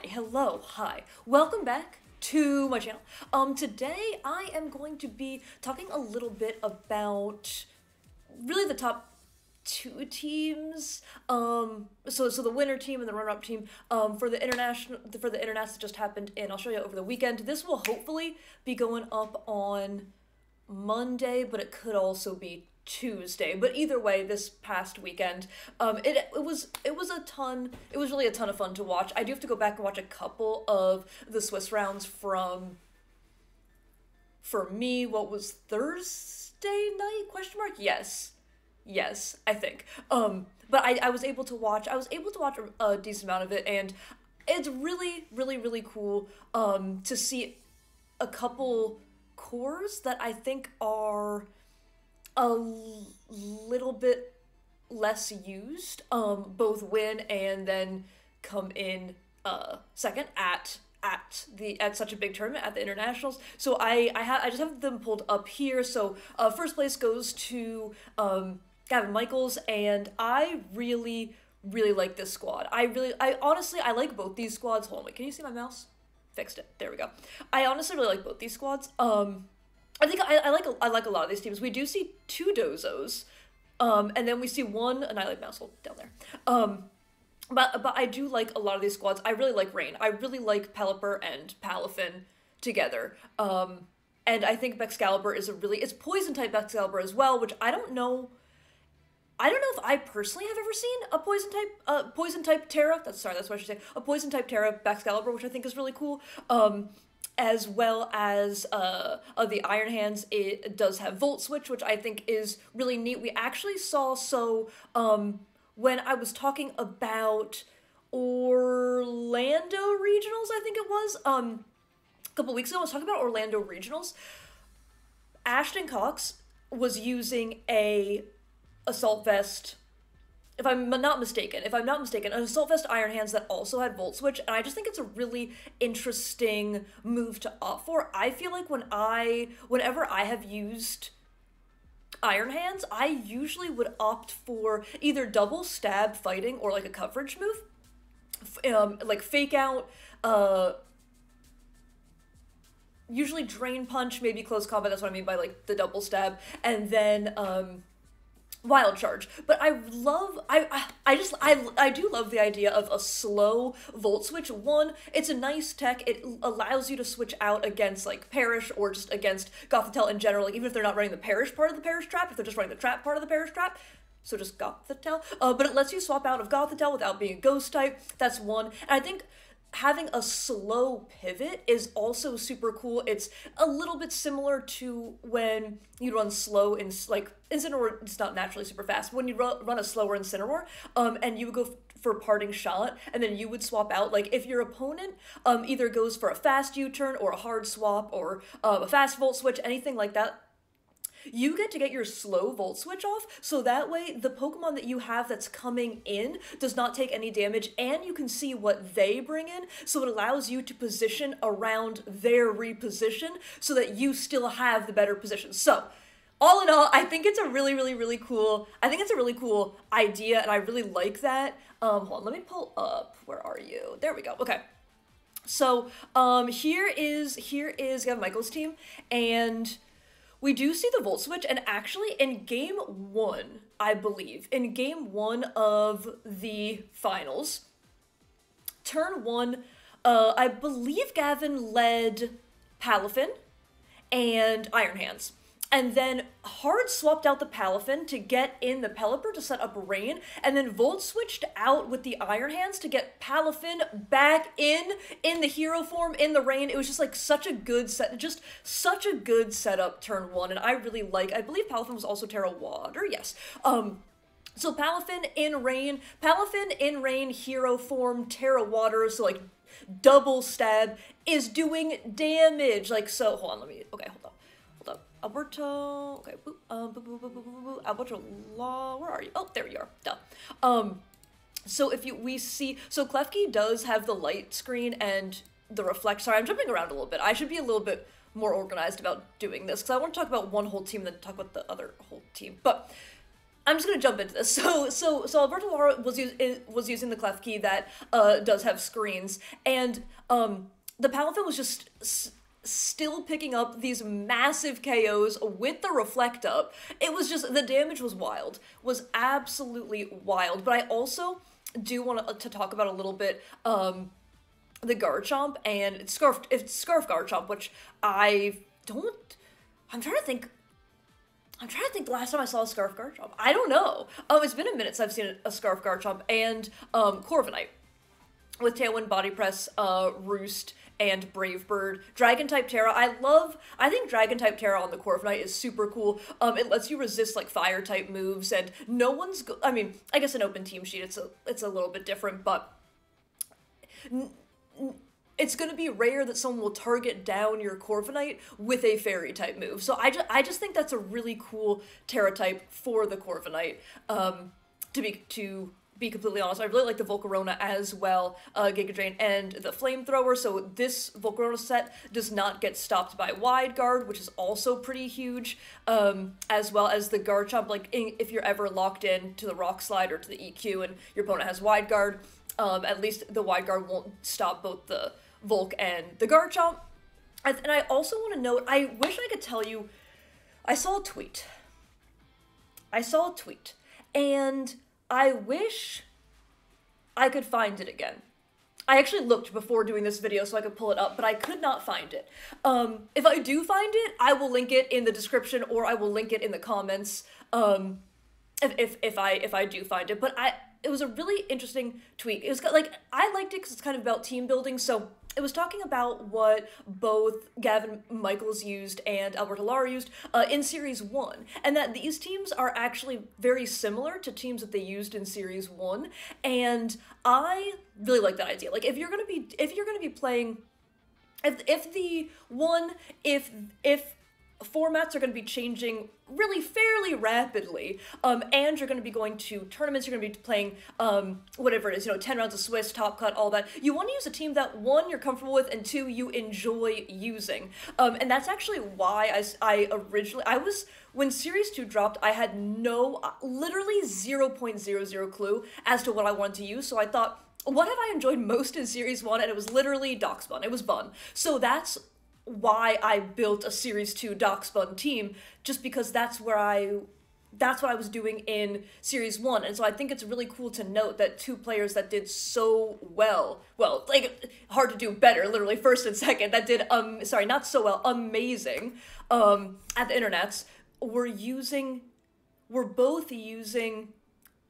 Hello, hi. Welcome back to my channel. Today I am going to be talking a little bit about really the top two teams. So the winner team and the runner-up team for the international that just happened in Australia over the weekend. This will hopefully be going up on Monday, but it could also be Tuesday. But either way, this past weekend, it was really a ton of fun to watch. I do have to go back and watch a couple of the Swiss rounds for me, what was Thursday night, question mark? Yes, I think. But I was able to watch a decent amount of it, and it's really cool to see a couple cores that I think are a little bit less used, both win and then come in second at such a big tournament at the internationals. So I just have them pulled up here. So first place goes to Gavin Michaels, and I really like this squad. I honestly like both these squads. Hold on, wait, can you see my mouse? Fixed it. There we go. I honestly really like both these squads. I think I like a lot of these teams. We do see two Dozos, and then we see one Annihilate Mouse Hold down there. But I do like a lot of these squads. I really like Rain. I really like Palafin and Palafin together. And I think Baxcalibur is it's poison type Baxcalibur as well, which I don't know if I personally have ever seen a poison type Terra. That's what I should say. A poison type Terra Baxcalibur, which I think is really cool. As well as the Iron Hands, it does have Volt Switch, which I think is really neat. We actually saw, when I was talking about Orlando Regionals, I think it was, a couple weeks ago, I was talking about Orlando Regionals. Ashton Cox was using a Assault Vest, if I'm not mistaken, an Assault Vest Iron Hands that also had Volt Switch, and I just think it's a really interesting move to opt for. I feel like whenever I have used Iron Hands, I usually would opt for either double stab fighting or like a coverage move, like fake out, usually drain punch, maybe close combat, that's what I mean by like the double stab, and then Wild Charge. But I do love the idea of a slow Volt Switch. One, it's a nice tech. It allows you to switch out against like Perish or just against Gothitelle in general, like even if they're not running the Perish part of the Perish Trap, if they're just running the Trap part of the Perish Trap. So just Gothitelle. But it lets you swap out of Gothitelle without being a ghost type. That's one. And I think having a slow pivot is also super cool. It's a little bit similar to when you run slow in Incineroar. It's not naturally super fast. When you run a slower Incineroar, and you would go for parting shot, and then you would swap out. Like if your opponent either goes for a fast U-turn or a hard swap or a fast Volt Switch, anything like that, you get to get your slow Volt Switch off, so that way the Pokemon that you have that's coming in does not take any damage, and you can see what they bring in, so it allows you to position around their reposition so that you still have the better position. So, all in all, I think it's a really cool idea, and I really like that. Hold on, let me pull up, where are you? There we go, okay. So, here is Gavin Michaels' team, and we do see the Volt Switch, and actually in game one, I believe, in game one of the finals, turn one, I believe Gavin led Palafin and Iron Hands. And then hard swapped out the Palafin to get in the Pelipper to set up Rain, and then Volt switched out with the Iron Hands to get Palafin back in the hero form in the Rain. It was just like such a good setup turn one, and I believe Palafin was also Terra Water, yes. So Palafin in Rain, hero form, Terra Water, so like double stab is doing damage. Like, so, hold on, hold on. Alberto, okay, Alberto Law, where are you? Oh, there you are, duh. So so Klefki does have the light screen and the reflect, sorry, I'm jumping around a little bit. I should be a little bit more organized about doing this, because I want to talk about one whole team and then talk about the other whole team. But I'm just gonna jump into this. So Alberto Lara was using the clef key that does have screens, and the Palafin was just still picking up these massive KOs with the reflect up. It was just, the damage was wild, was absolutely wild. But I also do want to talk about a little bit the Garchomp and it's Scarf Garchomp, which I'm trying to think the last time I saw a Scarf Garchomp. I don't know. It's been a minute since I've seen a Scarf Garchomp, and Corviknight with Tailwind, Body Press, Roost, and Brave Bird. Dragon-type Terra, I think Dragon-type Terra on the Corviknight is super cool. It lets you resist, like, Fire-type moves, and no one's, I mean, I guess in Open Team Sheet it's a little bit different, but it's gonna be rare that someone will target down your Corviknight with a Fairy-type move. So I just think that's a really cool Terra-type for the Corviknight, to be completely honest. I really like the Volcarona as well, Giga Drain, and the Flamethrower, so this Volcarona set does not get stopped by Wide Guard, which is also pretty huge, as well as the Garchomp, like, if you're ever locked in to the Rock Slide or to the EQ and your opponent has Wide Guard, at least the Wide Guard won't stop both the Volk and the Garchomp. And I also want to note, I wish I could tell you, I saw a tweet, and I wish I could find it again. I actually looked before doing this video so I could pull it up, but I could not find it. If I do find it, I will link it in the description, or I will link it in the comments, if I do find it. But it was a really interesting tweet. It was like, I liked it because it's kind of about team building, so it was talking about what both Gavin Michaels used and Alberto Lara used in Series 1, and that these teams are actually very similar to teams that they used in Series 1, and I really like that idea. Like, if you're gonna be playing, if formats are going to be changing really fairly rapidly, and you're going to be going to tournaments, you're going to be playing, whatever it is, 10 rounds of Swiss, Top Cut, all that, you want to use a team that, one, you're comfortable with, and two, you enjoy using. And that's actually why when Series 2 dropped, I had literally 0.00 clue as to what I wanted to use, so I thought, what have I enjoyed most in Series 1? And it was literally Doxbun. It was Bun. So that's why I built a Series 2 Doxbun team, just because that's what I was doing in Series 1, and so I think it's really cool to note that two players that did so well, like, hard to do better, literally first and second, that did, not so well, amazing, at the internets, were both using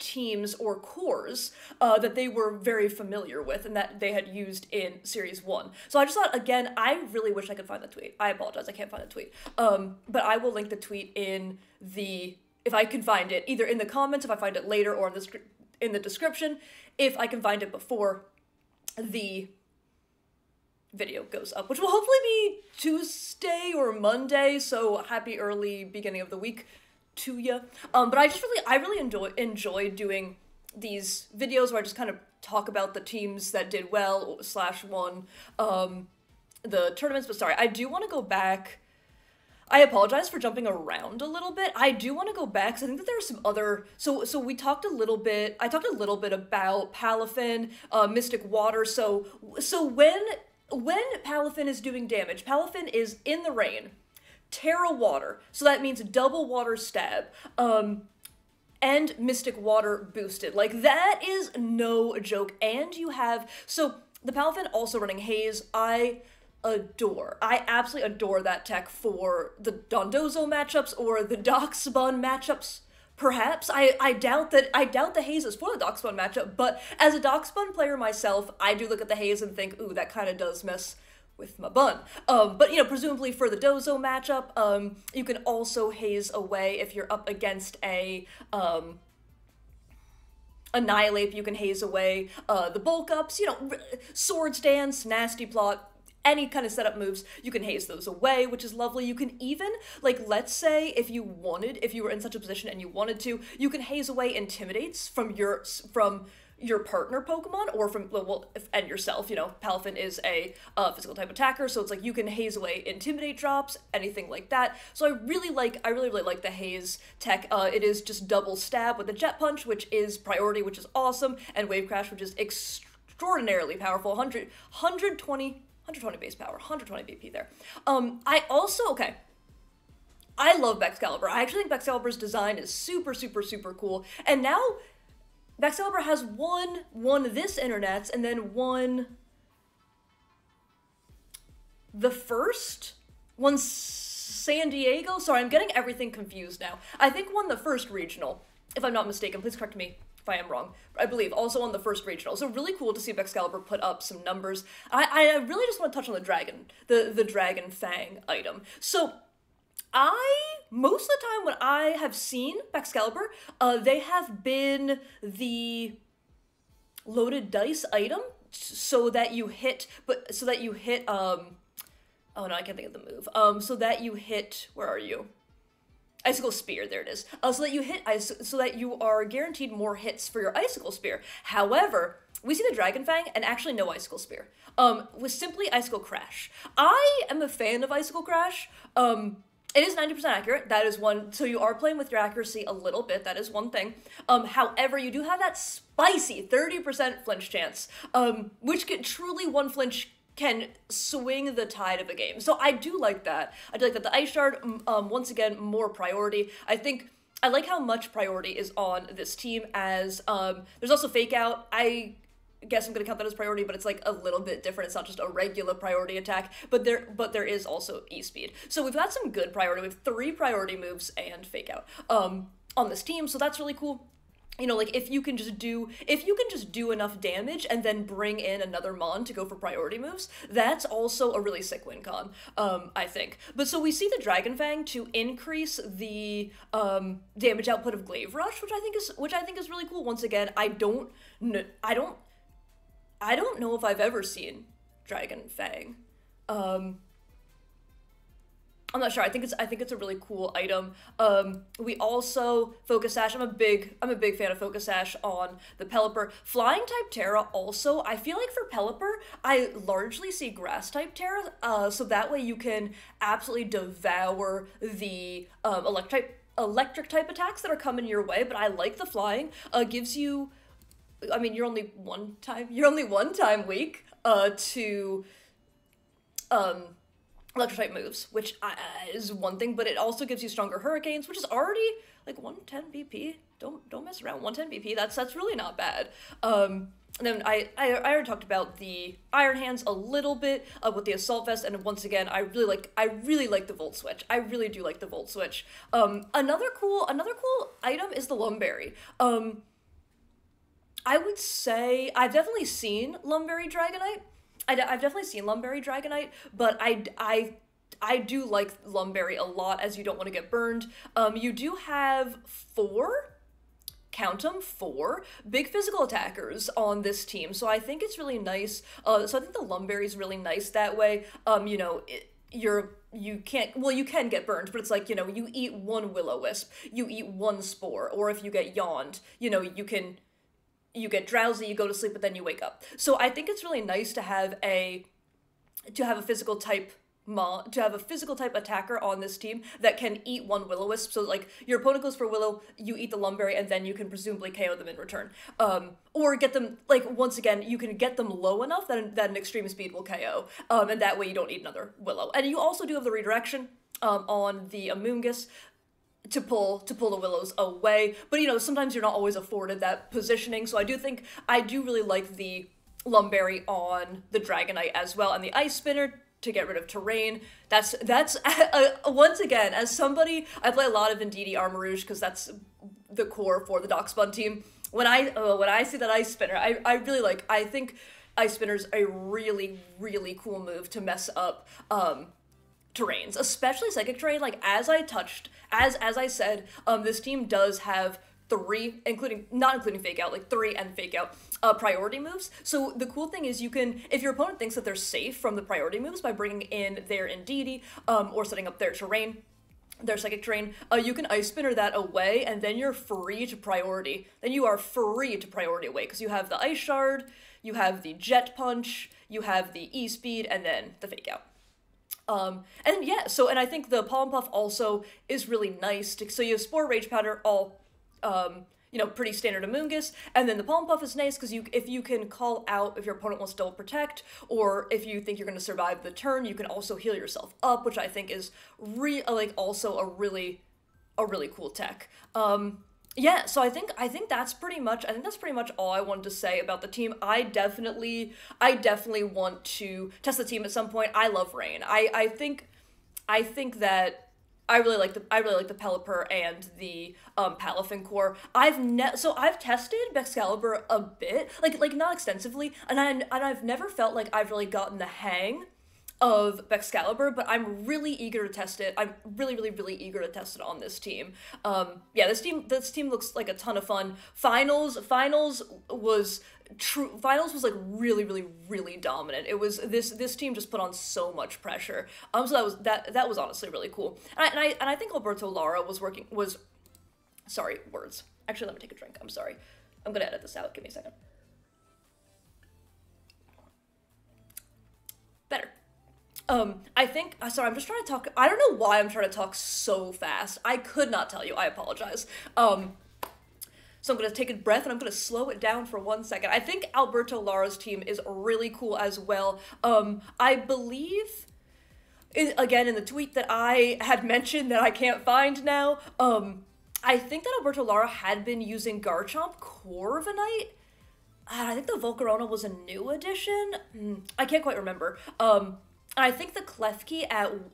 teams or cores that they were very familiar with and that they had used in Series 1. So I just thought, again, I really wish I could find the tweet. I apologize, I can't find the tweet. But I will link the tweet if I can find it, either in the comments if I find it later, or in the description if I can find it before the video goes up, which will hopefully be Tuesday or Monday, so happy early beginning of the week to you. But I really enjoy doing these videos where I just kind of talk about the teams that did well / won the tournaments. But sorry, I do want to go back. I apologize for jumping around a little bit. I do want to go back because I think that there are some other. So we talked a little bit. I talked a little bit about Palafin, Mystic Water. So when Palafin is doing damage, Palafin is in the rain, Terra Water, so that means double water stab, and Mystic Water boosted. Like, that is no joke, and you have, so the Palafin also running Haze, I absolutely adore that tech for the Dondozo matchups or the Doxbun matchups. Perhaps. I doubt the Haze is for the Doxbun matchup, but as a Doxbun player myself, I do look at the Haze and think, ooh, that kind of does mess with my bun. But, presumably for the Dozo matchup, you can also Haze away if you're up against a Annihilate, you can Haze away the bulk ups, Swords Dance, Nasty Plot, any kind of setup moves, you can Haze those away, which is lovely. You can even, like, let's say if you were in such a position and you wanted to, you can Haze away Intimidates from your partner Pokemon, or from, well, and yourself. You know, Palafin is a physical type attacker, so it's like you can haze away Intimidate drops, anything like that. So I really really like the haze tech. It is just double stab with the Jet Punch, which is priority, which is awesome, and Wave Crash, which is extraordinarily powerful. 120 base power, 120 BP there. I also, okay, I love Baxcalibur. I actually think Baxcalibur's design is super cool. And now Baxcalibur has won this internet's, and then won the first, won San Diego. Sorry, I'm getting everything confused now. I think won the first regional, if I'm not mistaken. Please correct me if I am wrong. I believe also on the first regional. So really cool to see Baxcalibur put up some numbers. I really just want to touch on the dragon, the Dragon Fang item. So most of the time when I have seen Baxcalibur, they have been the loaded dice item, so that you hit, oh no, I can't think of the move. So that you hit, where are you? Icicle Spear, there it is. So that you are guaranteed more hits for your Icicle Spear. However, we see the Dragon Fang and actually no Icicle Spear. With simply Icicle Crash. I am a fan of Icicle Crash. It is 90% accurate. That is one. So you are playing with your accuracy a little bit. That is one thing. However, you do have that spicy 30% flinch chance, which truly one flinch can swing the tide of a game. So I do like that. I do like that the Ice Shard, once again, more priority. I like how much priority is on this team, as there's also Fake Out. I guess I'm gonna count that as priority, but it's like a little bit different. It's not just a regular priority attack, but there is also E-Speed. So we've got some good priority. We have 3 priority moves and Fake Out on this team, so that's really cool. You know, like, if you can just do enough damage and then bring in another Mon to go for priority moves, that's also a really sick win con, I think. But so we see the Dragon Fang to increase the damage output of Glaive Rush, which I think is really cool. Once again, I don't know if I've ever seen Dragon Fang. I'm not sure. I think it's a really cool item. We also Focus Sash. I'm a big fan of Focus Sash on the Pelipper. Flying type Terra also. I feel like for Pelipper, I largely see Grass type Terra. So that way you can absolutely devour the electric type attacks that are coming your way. But I like the flying. Gives you. I mean, you're only one time weak to electric type moves, which is one thing, but it also gives you stronger hurricanes, which is already like 110 BP. Don't mess around. 110 BP. That's really not bad. And then I already talked about the Iron Hands a little bit with the Assault Vest, and once again, I really like the Volt Switch. I really do like the Volt Switch. Another cool item is the Lumberry. I would say I've definitely seen Lumberry Dragonite. I've definitely seen Lumberry Dragonite, but I do like Lumberry a lot, as you don't want to get burned. You do have 4, count them, 4 big physical attackers on this team, so I think it's really nice. So I think the Lumberry is really nice that way. You know, you can get burned, but it's like, you know, you eat 1 Will-O-Wisp, you eat 1 Spore, or if you get yawned, you know, you get drowsy, you go to sleep, but then you wake up. So I think it's really nice to have a physical type attacker on this team that can eat 1 Will-O-Wisp. So like your opponent goes for Willow, you eat the Lumberry, and then you can presumably KO them in return. Or get them, like, once again, you can get them low enough that an extreme speed will KO. And that way you don't eat another Willow. And you also do have the redirection on the Amoonguss to pull the Willows away, but you know, sometimes you're not always afforded that positioning, so I do really like the Lumberry on the Dragonite as well, and the Ice Spinner to get rid of terrain. That's once again, as somebody, I play a lot of Indeedee Armarouge because that's the core for the Darkspun team. When I see that Ice Spinner, I think Ice Spinner's a really cool move to mess up terrains, especially psychic terrain. Like, as I said, this team does have 3, not including Fake Out, like 3 and Fake Out priority moves. So the cool thing is you can, if your opponent thinks that they're safe from the priority moves by bringing in their Indeedee or setting up their terrain, their Psychic Terrain, you can Ice Spinner that away, and then you're free to priority. Then you are free to priority away, because you have the Ice Shard, you have the Jet Punch, you have the E-Speed, and then the Fake Out. And yeah, and I think the Pollen Puff also is really nice. So you have Spore, Rage Powder, all, you know, pretty standard Amoonguss, and then the Pollen Puff is nice because if you can call out if your opponent wants Double Protect, or if you think you're going to survive the turn, you can also heal yourself up, which I think is also a really cool tech. Yeah, so I think that's pretty much all I wanted to say about the team. I definitely want to test the team at some point. I love Rain. I think that I really like the Pelipper and the Palafin core. I've tested Baxcalibur a bit, like not extensively, and I've never felt like I've really gotten the hang of Baxcalibur, but I'm really eager to test it. I'm really eager to test it on this team. Yeah, this team looks like a ton of fun. Finals was like really dominant. It was this team just put on so much pressure. So that was honestly really cool. And I think Alberto Lara sorry, words. Actually, let me take a drink. I'm sorry. I'm gonna edit this out. Give me a second. Better. Sorry, I'm just trying to talk, I don't know why I'm trying to talk so fast. I could not tell you, I apologize. So I'm gonna take a breath and I'm gonna slow it down for 1 second. I think Alberto Lara's team is really cool as well. I believe, again, in the tweet that I had mentioned that I can't find now, I think that Alberto Lara had been using Garchomp Corviknight. I think the Volcarona was a new addition. I can't quite remember. I think the Klefki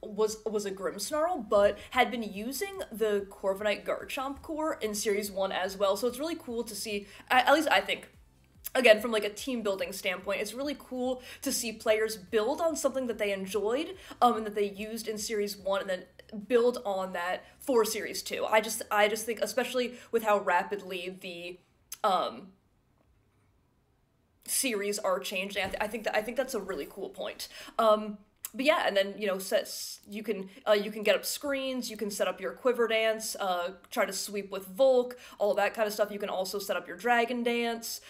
was a Grimmsnarl, but had been using the Corviknight Garchomp core in Series 1 as well, so it's really cool to see, at least I think, again, from like a team building standpoint, it's really cool to see players build on something that they enjoyed, and that they used in Series 1, and then build on that for Series 2. I just think, especially with how rapidly the, series are changing, I think that's a really cool point. But yeah, and then, you know, you can get up screens, you can set up your Quiver Dance, try to sweep with Volk, all that kind of stuff. You can also set up your Dragon Dance.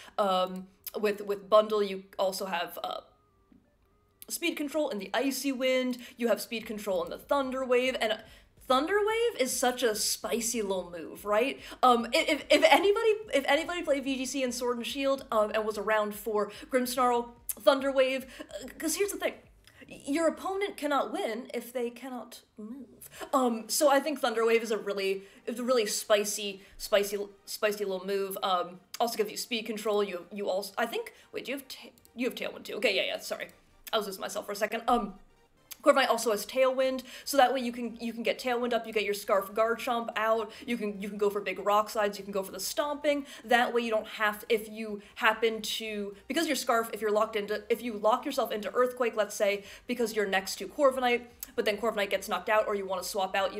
With Bundle, you also have speed control in the Icy Wind, you have speed control in the Thunder Wave, and Thunder Wave is such a spicy little move, right? If anybody played VGC and Sword and Shield, and was around for Grimmsnarl, Thunder Wave, because here's the thing. Your opponent cannot win if they cannot move. So I think Thunder Wave is a really spicy little move. Also gives you speed control. You also, I think, wait, you have Tailwind too. Okay, yeah, sorry. I was losing myself for a second. Corviknight also has Tailwind, so that way you can get Tailwind up, you get your Scarf Garchomp out, you can go for big Rock Slides, you can go for the Stomping. That way you don't have, if you happen to, because your Scarf, if you lock yourself into Earthquake, let's say, because you're next to Corviknight, but then Corviknight gets knocked out, or you want to swap out,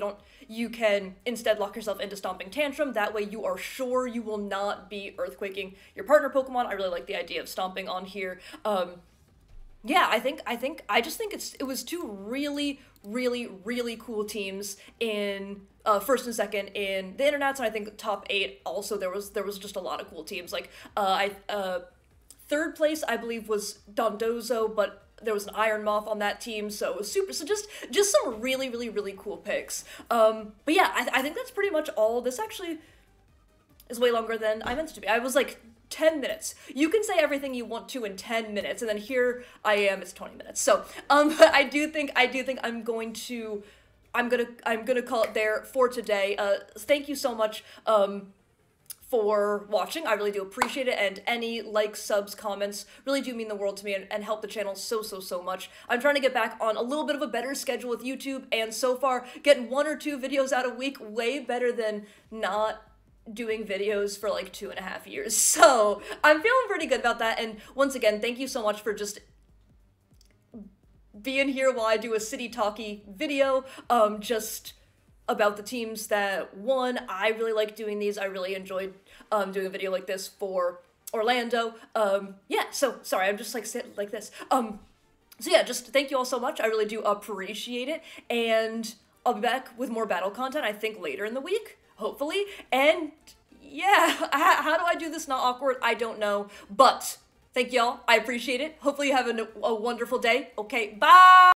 you can instead lock yourself into Stomping Tantrum. That way you are sure you will not be Earthquaking your partner Pokemon. I really like the idea of Stomping on here. Yeah, I just think it was two really cool teams in first and second in the internets, and I think top 8 also there was just a lot of cool teams. Like third place I believe was Dondozo, but there was an Iron Moth on that team, so it was just some really cool picks. But yeah, I think that's pretty much all. This actually is way longer than I meant it to be. I was like 10 minutes. You can say everything you want to in 10 minutes, and then here I am, it's 20 minutes. So, but I do think I'm gonna call it there for today. Thank you so much, for watching. I really do appreciate it, and any likes, subs, comments really do mean the world to me and help the channel so much. I'm trying to get back on a little bit of a better schedule with YouTube, and so far, getting 1 or 2 videos out a week, way better than not doing videos for like 2.5 years. So I'm feeling pretty good about that. And once again, thank you so much for just being here while I do a city talky video, just about the teams that won. I really like doing these. I really enjoyed doing a video like this for Orlando. Yeah, so sorry, I'm just like sitting like this. So yeah, just thank you all so much. I really do appreciate it. And I'll be back with more battle content, I think, later in the week, hopefully. And yeah, how do I do this not awkward? I don't know. But thank y'all. I appreciate it. Hopefully you have a wonderful day. Okay, bye!